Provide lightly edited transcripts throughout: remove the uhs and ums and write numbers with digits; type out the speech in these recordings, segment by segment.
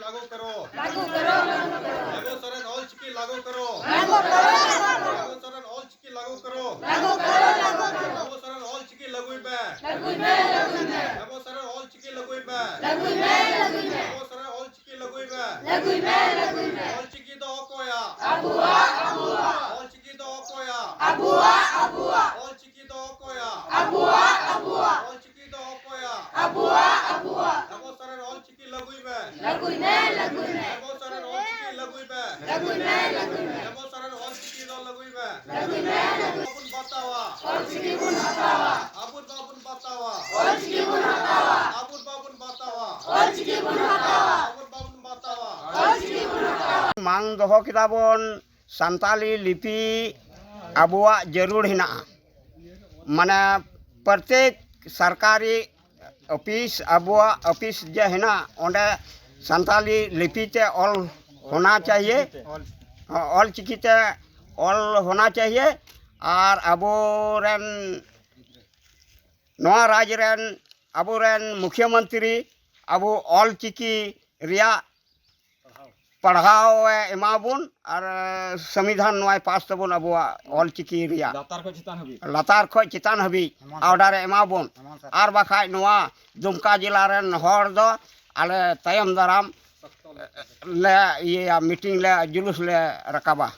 लागू करो लागू करो हेमंत सोरेन ऑल चिकी लागू करो लागू करो हेमंत सोरेन ऑल चिकी लागू करो लागू करो हेमंत सोरेन ऑल चिकी लगुई बे हेमंत सोरेन ऑल चिकी लगुई बे हेमंत सोरेन ऑल चिकी लगुई बे ऑल चिकी दो कोया abuwa abuwa ऑल चिकी दो कोया abuwa abuwa ऑल चिकी दो कोया abuwa abuwa ऑल चिकी दो कोया abuwa abuwa हेमंत सोरेन ऑल चिकी लगुई बे laguine हेमंत सोरेन ऑल चिकी लगुई बे laguine हेमंत सोरेन ऑल चिकी दो लगुई बे laguine बाबुन बतावा और चिकी बुन हटावा आबुन बाबुन बतावा और चिकी बुन हटावा आबुन बाबुन बतावा और चिकी बुन हटावा आबुन बाबुन बतावा और चिकी बुन हटावा मांग दोहो किताबन सानताली लिपि आबुआ जरूर हिना माने प्रत्येक सरकारी ऑफिस आबुआ ऑफिस जे हिना ओंडे सानताली लिपि ते ऑल होना चाहिए ऑल चिकी ते ऑल होना चाहिए और अबोरेन नवा राज्य रेन अबोरेन मुख्यमंत्री अबो ऑल चिकी रिया पढ़ाओ एमाबुन और संविधान नवाय पास तबुन अबुआ ऑल चिकी रिया लातार खो चितान हबी ऑर्डर एमाबुन और बाखाय नवा दुमका जिला रेन हर दो आले तायम दाराम ले ये मीटिंग ले जुलूस ले रकाबा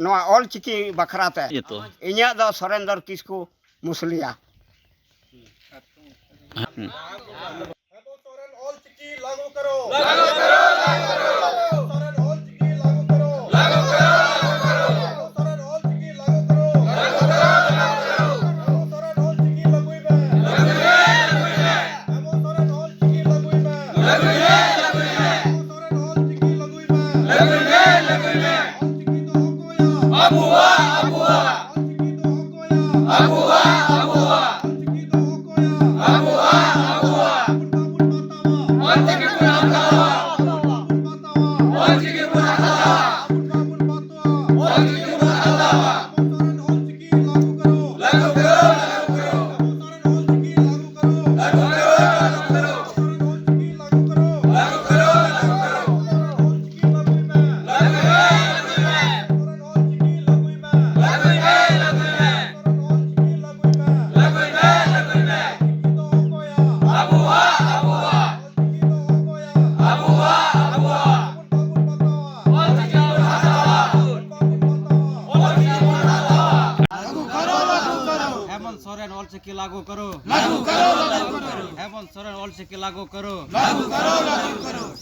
नवा ऑल चिकी बखराते इन्या दो सुरेंद्र किस्कू मुसलिया हेमंत सोरेन ऑल चिकी लागू करो abuwa abuwa abuwa abuwa abuwa abuwa और चिकी बुन हटावा और चिकी बुन हटावा और चिकी बुन हटावा लागू करो हेमंत सोरेन ऑल चिकी लागू करो हेमंत सोरेन ऑल चिकी लागू करो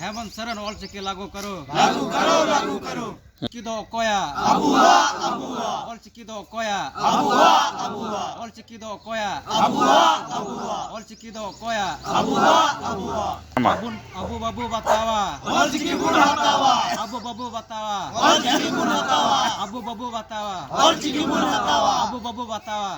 हेमंत सोरेन ऑल चिकी लागू करो चिकी दो कोया ऑल चिकी दो कोया ऑल चिकी दो कोया ऑल चिकी दो कोया अबू बाबू बतावा अबू बाबू बतावा अबू बाबू बतावा अबू बाबू बतावा